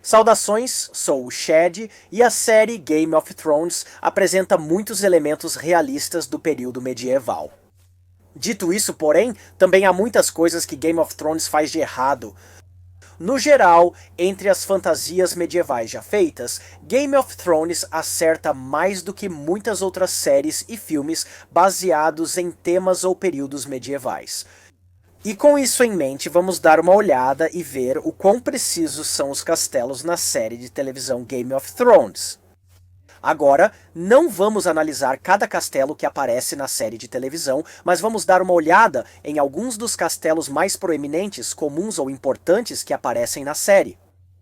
Saudações, sou o Shed e a série Game of Thrones apresenta muitos elementos realistas do período medieval. Dito isso, porém, também há muitas coisas que Game of Thrones faz de errado. No geral, entre as fantasias medievais já feitas, Game of Thrones acerta mais do que muitas outras séries e filmes baseados em temas ou períodos medievais. E com isso em mente, vamos dar uma olhada e ver o quão precisos são os castelos na série de televisão Game of Thrones. Agora, não vamos analisar cada castelo que aparece na série de televisão, mas vamos dar uma olhada em alguns dos castelos mais proeminentes, comuns ou importantes que aparecem na série.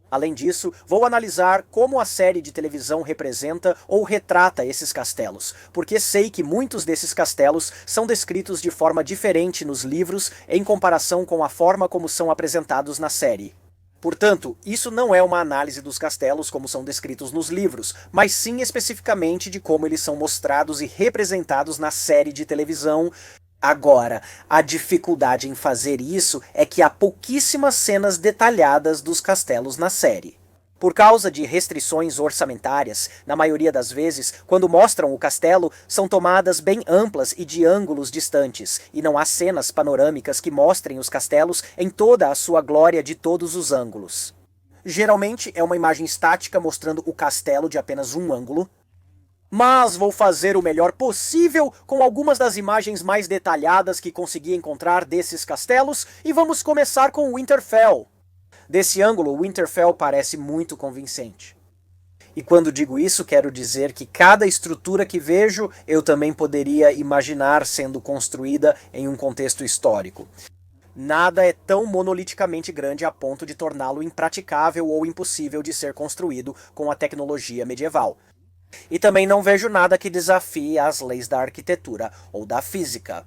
Além disso, vou analisar como a série de televisão representa ou retrata esses castelos, porque sei que muitos desses castelos são descritos de forma diferente nos livros em comparação com a forma como são apresentados na série. Portanto, isso não é uma análise dos castelos como são descritos nos livros, mas sim especificamente de como eles são mostrados e representados na série de televisão. Agora, a dificuldade em fazer isso é que há pouquíssimas cenas detalhadas dos castelos na série. Por causa de restrições orçamentárias, na maioria das vezes, quando mostram o castelo, são tomadas bem amplas e de ângulos distantes, e não há cenas panorâmicas que mostrem os castelos em toda a sua glória de todos os ângulos. Geralmente é uma imagem estática mostrando o castelo de apenas um ângulo, mas vou fazer o melhor possível com algumas das imagens mais detalhadas que consegui encontrar desses castelos, e vamos começar com Winterfell. Desse ângulo, Winterfell parece muito convincente. E quando digo isso, quero dizer que cada estrutura que vejo, eu também poderia imaginar sendo construída em um contexto histórico. Nada é tão monoliticamente grande a ponto de torná-lo impraticável ou impossível de ser construído com a tecnologia medieval. E também não vejo nada que desafie as leis da arquitetura ou da física.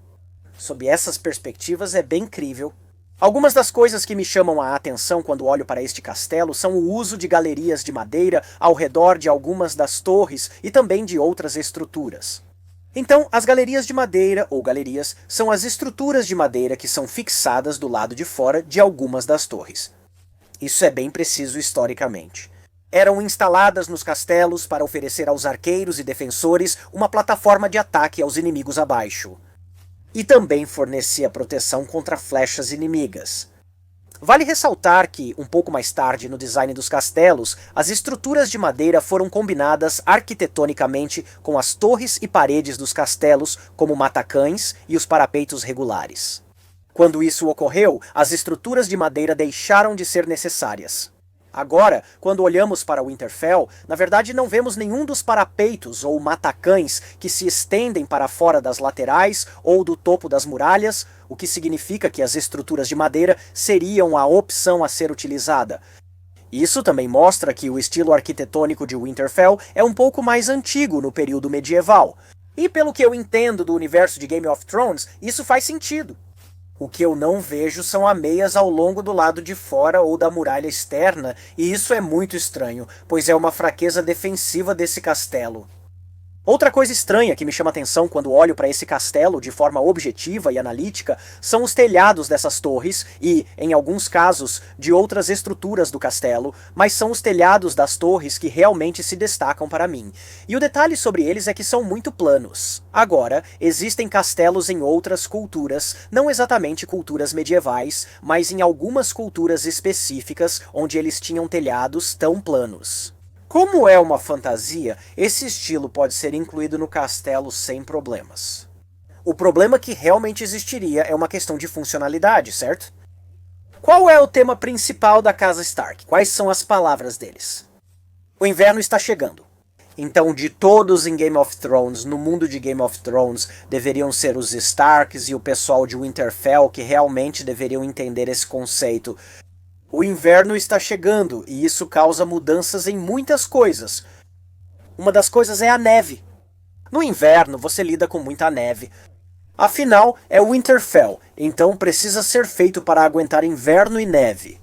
Sob essas perspectivas é bem incrível. Algumas das coisas que me chamam a atenção quando olho para este castelo são o uso de galerias de madeira ao redor de algumas das torres e também de outras estruturas. Então, as galerias de madeira, ou galerias, são as estruturas de madeira que são fixadas do lado de fora de algumas das torres. Isso é bem preciso historicamente. Eram instaladas nos castelos para oferecer aos arqueiros e defensores uma plataforma de ataque aos inimigos abaixo. E também fornecia proteção contra flechas inimigas. Vale ressaltar que, um pouco mais tarde no design dos castelos, as estruturas de madeira foram combinadas arquitetonicamente com as torres e paredes dos castelos como matacães e os parapeitos regulares. Quando isso ocorreu, as estruturas de madeira deixaram de ser necessárias. Agora, quando olhamos para Winterfell, na verdade não vemos nenhum dos parapeitos ou matacães que se estendem para fora das laterais ou do topo das muralhas, o que significa que as estruturas de madeira seriam a opção a ser utilizada. Isso também mostra que o estilo arquitetônico de Winterfell é um pouco mais antigo no período medieval. E pelo que eu entendo do universo de Game of Thrones, isso faz sentido. O que eu não vejo são ameias ao longo do lado de fora ou da muralha externa, e isso é muito estranho, pois é uma fraqueza defensiva desse castelo. Outra coisa estranha que me chama atenção quando olho para esse castelo de forma objetiva e analítica são os telhados dessas torres e, em alguns casos, de outras estruturas do castelo, mas são os telhados das torres que realmente se destacam para mim. E o detalhe sobre eles é que são muito planos. Agora, existem castelos em outras culturas, não exatamente culturas medievais, mas em algumas culturas específicas onde eles tinham telhados tão planos. Como é uma fantasia, esse estilo pode ser incluído no castelo sem problemas. O problema que realmente existiria é uma questão de funcionalidade, certo? Qual é o tema principal da casa Stark? Quais são as palavras deles? O inverno está chegando. Então, de todos em Game of Thrones, no mundo de Game of Thrones, deveriam ser os Starks e o pessoal de Winterfell que realmente deveriam entender esse conceito. O inverno está chegando, e isso causa mudanças em muitas coisas. Uma das coisas é a neve. No inverno, você lida com muita neve. Afinal, é Winterfell, então precisa ser feito para aguentar inverno e neve.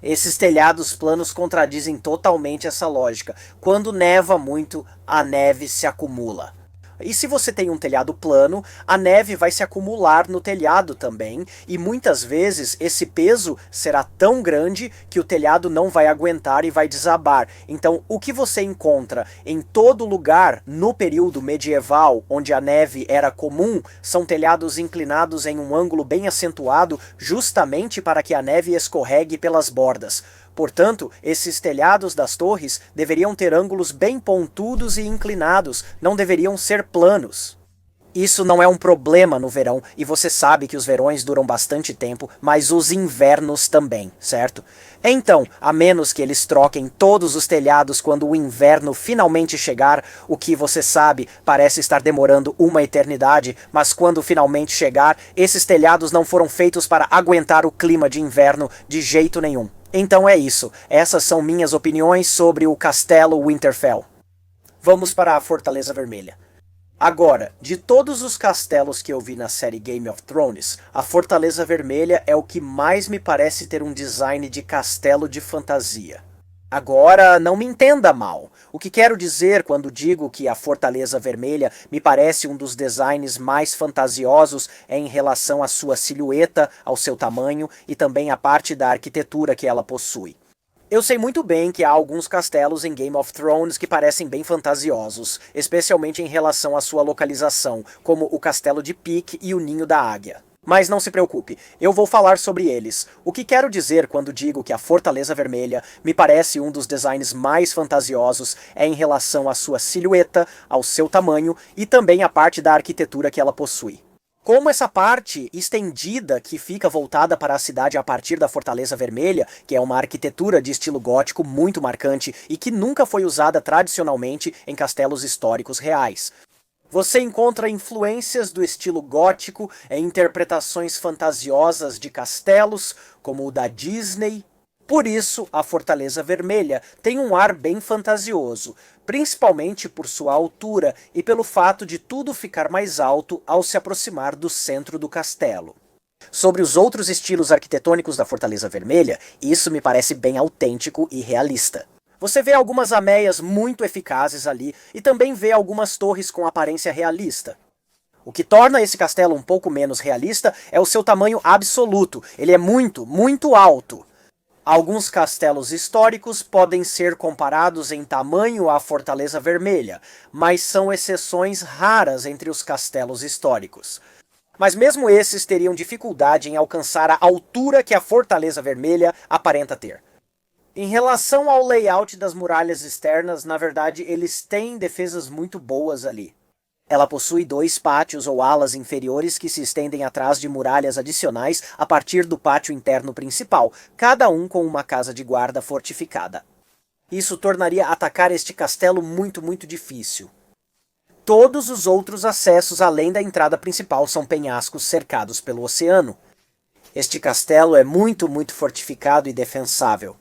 Esses telhados planos contradizem totalmente essa lógica. Quando neva muito, a neve se acumula. E se você tem um telhado plano, a neve vai se acumular no telhado também, e muitas vezes esse peso será tão grande que o telhado não vai aguentar e vai desabar. Então, o que você encontra em todo lugar no período medieval, onde a neve era comum, são telhados inclinados em um ângulo bem acentuado, justamente para que a neve escorregue pelas bordas. Portanto, esses telhados das torres deveriam ter ângulos bem pontudos e inclinados, não deveriam ser planos. Isso não é um problema no verão, e você sabe que os verões duram bastante tempo, mas os invernos também, certo? Então, a menos que eles troquem todos os telhados quando o inverno finalmente chegar, o que você sabe parece estar demorando uma eternidade, mas quando finalmente chegar, esses telhados não foram feitos para aguentar o clima de inverno de jeito nenhum. Então é isso, essas são minhas opiniões sobre o Castelo Winterfell. Vamos para a Fortaleza Vermelha. Agora, de todos os castelos que eu vi na série Game of Thrones, a Fortaleza Vermelha é o que mais me parece ter um design de castelo de fantasia. Agora, não me entenda mal. O que quero dizer quando digo que a Fortaleza Vermelha me parece um dos designs mais fantasiosos é em relação à sua silhueta, ao seu tamanho e também à parte da arquitetura que ela possui. Eu sei muito bem que há alguns castelos em Game of Thrones que parecem bem fantasiosos, especialmente em relação à sua localização, como o Castelo de Pyke e o Ninho da Águia. Mas não se preocupe, eu vou falar sobre eles. O que quero dizer quando digo que a Fortaleza Vermelha me parece um dos designs mais fantasiosos é em relação à sua silhueta, ao seu tamanho e também à parte da arquitetura que ela possui. Como essa parte estendida que fica voltada para a cidade a partir da Fortaleza Vermelha, que é uma arquitetura de estilo gótico muito marcante e que nunca foi usada tradicionalmente em castelos históricos reais. Você encontra influências do estilo gótico em interpretações fantasiosas de castelos, como o da Disney. Por isso, a Fortaleza Vermelha tem um ar bem fantasioso, principalmente por sua altura e pelo fato de tudo ficar mais alto ao se aproximar do centro do castelo. Sobre os outros estilos arquitetônicos da Fortaleza Vermelha, isso me parece bem autêntico e realista. Você vê algumas ameias muito eficazes ali e também vê algumas torres com aparência realista. O que torna esse castelo um pouco menos realista é o seu tamanho absoluto. Ele é muito, muito alto. Alguns castelos históricos podem ser comparados em tamanho à Fortaleza Vermelha, mas são exceções raras entre os castelos históricos. Mas mesmo esses teriam dificuldade em alcançar a altura que a Fortaleza Vermelha aparenta ter. Em relação ao layout das muralhas externas, na verdade, eles têm defesas muito boas ali. Ela possui 2 pátios ou alas inferiores que se estendem atrás de muralhas adicionais a partir do pátio interno principal, cada um com uma casa de guarda fortificada. Isso tornaria atacar este castelo muito, muito difícil. Todos os outros acessos além da entrada principal são penhascos cercados pelo oceano. Este castelo é muito, muito fortificado e defensável.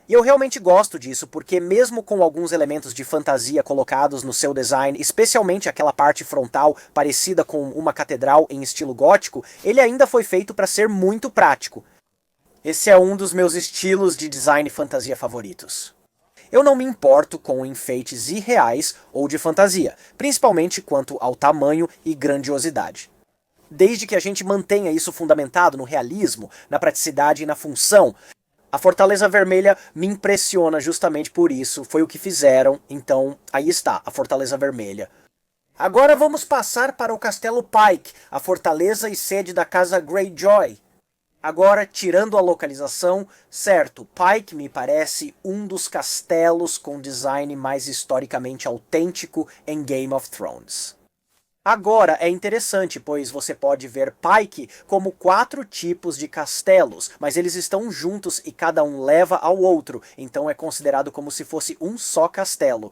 E eu realmente gosto disso, porque mesmo com alguns elementos de fantasia colocados no seu design, especialmente aquela parte frontal parecida com uma catedral em estilo gótico, ele ainda foi feito para ser muito prático. Esse é um dos meus estilos de design fantasia favoritos. Eu não me importo com enfeites irreais ou de fantasia, principalmente quanto ao tamanho e grandiosidade. Desde que a gente mantenha isso fundamentado no realismo, na praticidade e na função. A Fortaleza Vermelha me impressiona justamente por isso, foi o que fizeram, então aí está, a Fortaleza Vermelha. Agora vamos passar para o Castelo Pike, a fortaleza e sede da Casa Greyjoy. Agora, tirando a localização, certo, Pike me parece um dos castelos com design mais historicamente autêntico em Game of Thrones. Agora é interessante, pois você pode ver Pike como 4 tipos de castelos, mas eles estão juntos e cada um leva ao outro, então é considerado como se fosse um só castelo.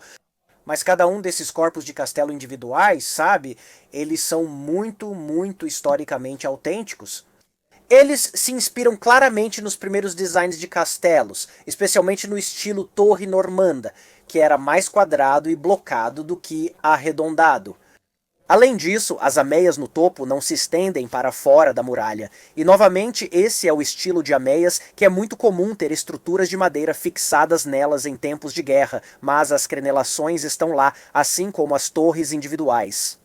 Mas cada um desses corpos de castelo individuais, sabe, eles são muito, muito historicamente autênticos. Eles se inspiram claramente nos primeiros designs de castelos, especialmente no estilo torre normanda, que era mais quadrado e blocado do que arredondado. Além disso, as ameias no topo não se estendem para fora da muralha, e novamente esse é o estilo de ameias que é muito comum ter estruturas de madeira fixadas nelas em tempos de guerra, mas as crenelações estão lá, assim como as torres individuais.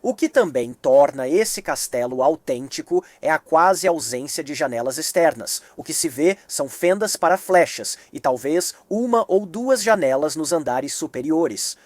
O que também torna esse castelo autêntico é a quase ausência de janelas externas. O que se vê são fendas para flechas e talvez uma ou duas janelas nos andares superiores.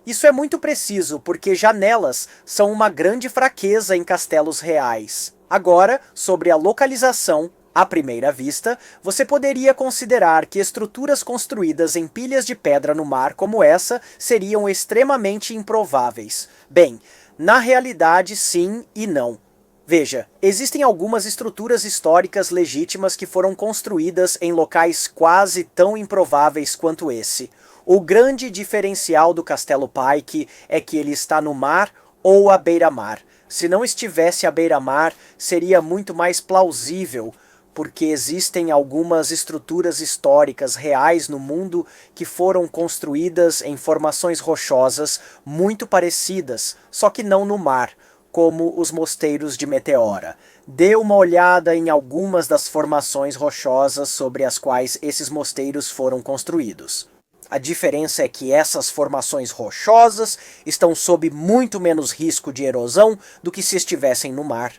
Isso é muito preciso, porque janelas são uma grande fraqueza em castelos reais. Agora, sobre a localização, à primeira vista, você poderia considerar que estruturas construídas em pilhas de pedra no mar como essa seriam extremamente improváveis. Bem, na realidade sim e não. Veja, existem algumas estruturas históricas legítimas que foram construídas em locais quase tão improváveis quanto esse. O grande diferencial do Castelo Pike é que ele está no mar ou à beira-mar. Se não estivesse à beira-mar, seria muito mais plausível, porque existem algumas estruturas históricas reais no mundo que foram construídas em formações rochosas muito parecidas, só que não no mar, como os mosteiros de Meteora. Dê uma olhada em algumas das formações rochosas sobre as quais esses mosteiros foram construídos. A diferença é que essas formações rochosas estão sob muito menos risco de erosão do que se estivessem no mar.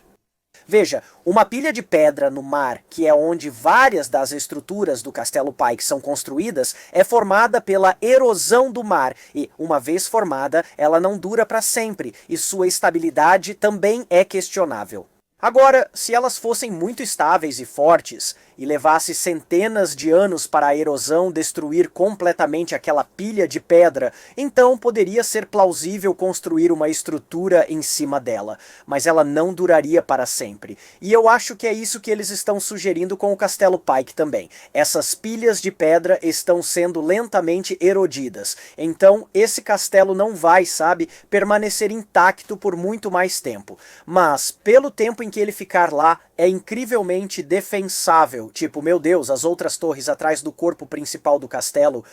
Veja, uma pilha de pedra no mar, que é onde várias das estruturas do Castelo Pike são construídas, é formada pela erosão do mar e, uma vez formada, ela não dura para sempre e sua estabilidade também é questionável. Agora, se elas fossem muito estáveis e fortes, e levasse centenas de anos para a erosão destruir completamente aquela pilha de pedra, então poderia ser plausível construir uma estrutura em cima dela, mas ela não duraria para sempre. E eu acho que é isso que eles estão sugerindo com o Castelo Pike também. Essas pilhas de pedra estão sendo lentamente erodidas, então esse castelo não vai, sabe, permanecer intacto por muito mais tempo. Mas, pelo tempo em que ele ficar lá, é incrivelmente defensável. Tipo, meu Deus, as outras torres atrás do corpo principal do castelo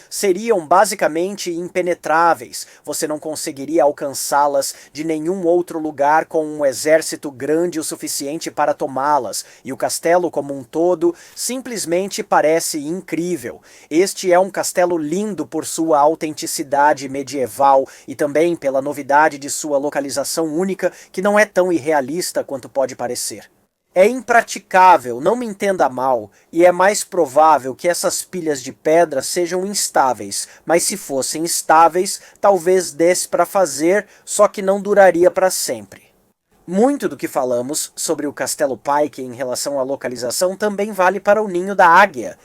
seriam basicamente impenetráveis. Você não conseguiria alcançá-las de nenhum outro lugar com um exército grande o suficiente para tomá-las, e o castelo como um todo simplesmente parece incrível. Este é um castelo lindo por sua autenticidade medieval e também pela novidade de sua localização única, que não é tão irrealista quanto pode parecer. É impraticável, não me entenda mal, e é mais provável que essas pilhas de pedra sejam instáveis, mas se fossem estáveis, talvez desse para fazer, só que não duraria para sempre. Muito do que falamos sobre o Castelo Pike em relação à localização também vale para o Ninho da Águia.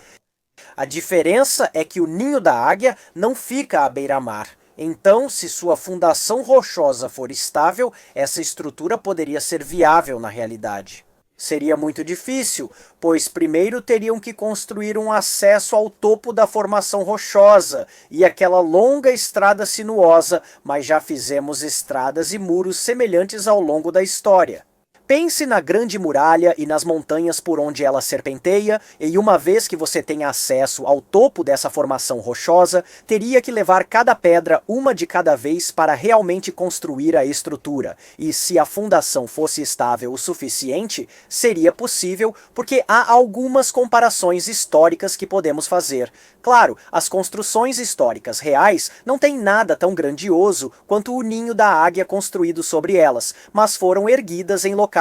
A diferença é que o Ninho da Águia não fica à beira-mar. Então, se sua fundação rochosa for estável, essa estrutura poderia ser viável na realidade. Seria muito difícil, pois primeiro teriam que construir um acesso ao topo da formação rochosa e aquela longa estrada sinuosa, mas já fizemos estradas e muros semelhantes ao longo da história. Pense na Grande Muralha e nas montanhas por onde ela serpenteia, e uma vez que você tenha acesso ao topo dessa formação rochosa, teria que levar cada pedra uma de cada vez para realmente construir a estrutura. E se a fundação fosse estável o suficiente, seria possível, porque há algumas comparações históricas que podemos fazer. Claro, as construções históricas reais não têm nada tão grandioso quanto o ninho da águia construído sobre elas, mas foram erguidas em locais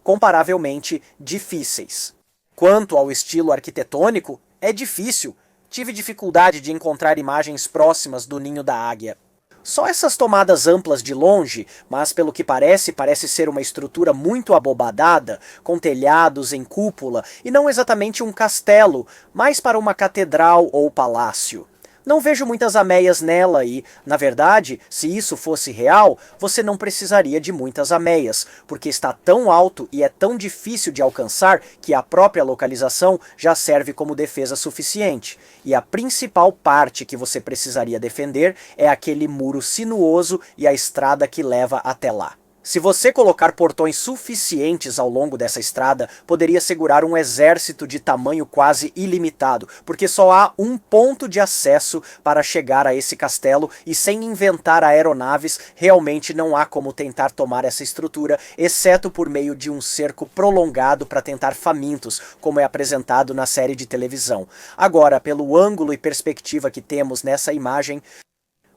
comparavelmente difíceis. Quanto ao estilo arquitetônico, é difícil. Tive dificuldade de encontrar imagens próximas do ninho da águia. Só essas tomadas amplas de longe, mas pelo que parece ser uma estrutura muito abobadada, com telhados em cúpula, e não exatamente um castelo, mas para uma catedral ou palácio. Não vejo muitas ameias nela e, na verdade, se isso fosse real, você não precisaria de muitas ameias, porque está tão alto e é tão difícil de alcançar que a própria localização já serve como defesa suficiente. E a principal parte que você precisaria defender é aquele muro sinuoso e a estrada que leva até lá. Se você colocar portões suficientes ao longo dessa estrada, poderia segurar um exército de tamanho quase ilimitado, porque só há um ponto de acesso para chegar a esse castelo e sem inventar aeronaves, realmente não há como tentar tomar essa estrutura, exceto por meio de um cerco prolongado para tentar famintos, como é apresentado na série de televisão. Agora, pelo ângulo e perspectiva que temos nessa imagem,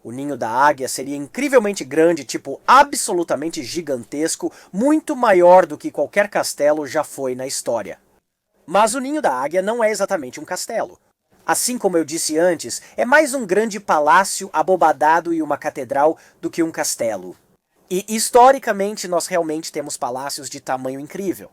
O ninho da águia seria incrivelmente grande, tipo absolutamente gigantesco, muito maior do que qualquer castelo já foi na história. Mas o ninho da águia não é exatamente um castelo. Assim como eu disse antes, é mais um grande palácio abobadado e uma catedral do que um castelo. E historicamente nós realmente temos palácios de tamanho incrível.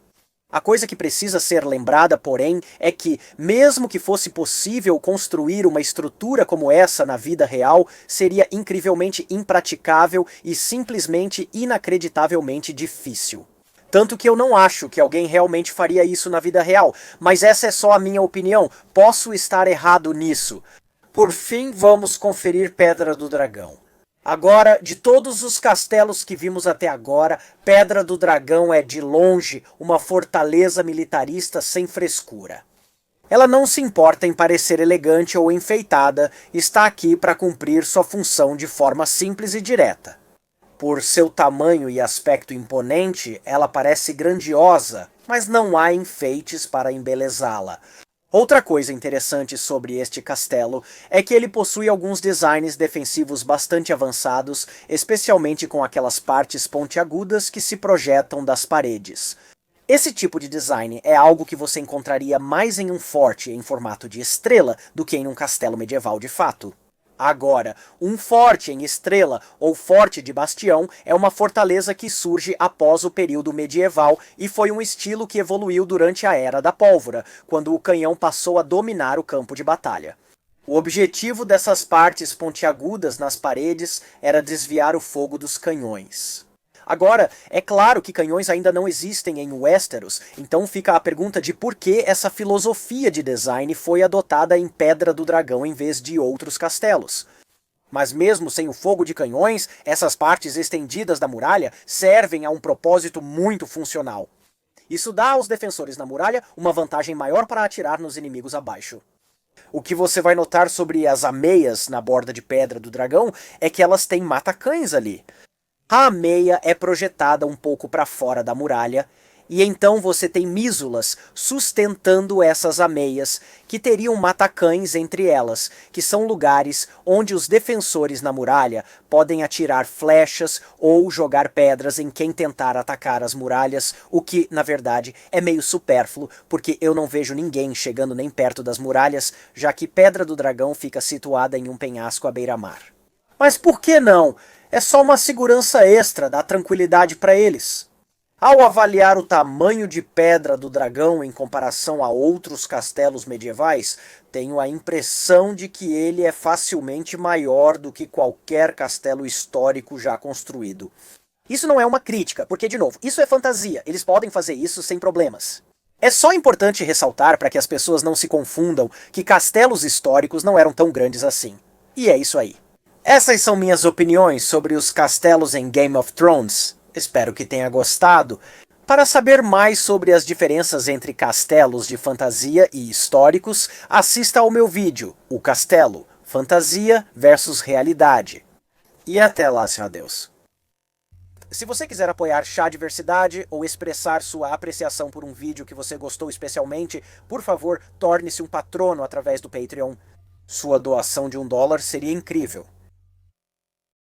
A coisa que precisa ser lembrada, porém, é que, mesmo que fosse possível construir uma estrutura como essa na vida real, seria incrivelmente impraticável e simplesmente inacreditavelmente difícil. Tanto que eu não acho que alguém realmente faria isso na vida real, mas essa é só a minha opinião, posso estar errado nisso. Por fim, vamos conferir Pedra do Dragão. Agora, de todos os castelos que vimos até agora, Pedra do Dragão é, de longe, uma fortaleza militarista sem frescura. Ela não se importa em parecer elegante ou enfeitada, está aqui para cumprir sua função de forma simples e direta. Por seu tamanho e aspecto imponente, ela parece grandiosa, mas não há enfeites para embelezá-la. Outra coisa interessante sobre este castelo é que ele possui alguns designs defensivos bastante avançados, especialmente com aquelas partes pontiagudas que se projetam das paredes. Esse tipo de design é algo que você encontraria mais em um forte em formato de estrela do que em um castelo medieval de fato. Agora, um forte em estrela ou forte de bastião é uma fortaleza que surge após o período medieval e foi um estilo que evoluiu durante a Era da Pólvora, quando o canhão passou a dominar o campo de batalha. O objetivo dessas partes pontiagudas nas paredes era desviar o fogo dos canhões. Agora, é claro que canhões ainda não existem em Westeros, então fica a pergunta de por que essa filosofia de design foi adotada em Pedra do Dragão em vez de outros castelos. Mas mesmo sem o fogo de canhões, essas partes estendidas da muralha servem a um propósito muito funcional. Isso dá aos defensores na muralha uma vantagem maior para atirar nos inimigos abaixo. O que você vai notar sobre as ameias na borda de Pedra do Dragão é que elas têm mata-cães ali. A ameia é projetada um pouco para fora da muralha, e então você tem mísulas sustentando essas ameias, que teriam matacães entre elas, que são lugares onde os defensores na muralha podem atirar flechas ou jogar pedras em quem tentar atacar as muralhas, o que, na verdade, é meio supérfluo, porque eu não vejo ninguém chegando nem perto das muralhas, já que Pedra do Dragão fica situada em um penhasco à beira-mar. Mas por que não? É só uma segurança extra, dá tranquilidade para eles. Ao avaliar o tamanho de Pedra do Dragão em comparação a outros castelos medievais, tenho a impressão de que ele é facilmente maior do que qualquer castelo histórico já construído. Isso não é uma crítica, porque, de novo, isso é fantasia, eles podem fazer isso sem problemas. É só importante ressaltar para que as pessoas não se confundam que castelos históricos não eram tão grandes assim. E é isso aí. Essas são minhas opiniões sobre os castelos em Game of Thrones. Espero que tenha gostado. Para saber mais sobre as diferenças entre castelos de fantasia e históricos, assista ao meu vídeo, O Castelo, Fantasia versus Realidade. E até lá, senhor Deus. Se você quiser apoiar Chá Diversidade ou expressar sua apreciação por um vídeo que você gostou especialmente, por favor, torne-se um patrono através do Patreon. Sua doação de $1 seria incrível.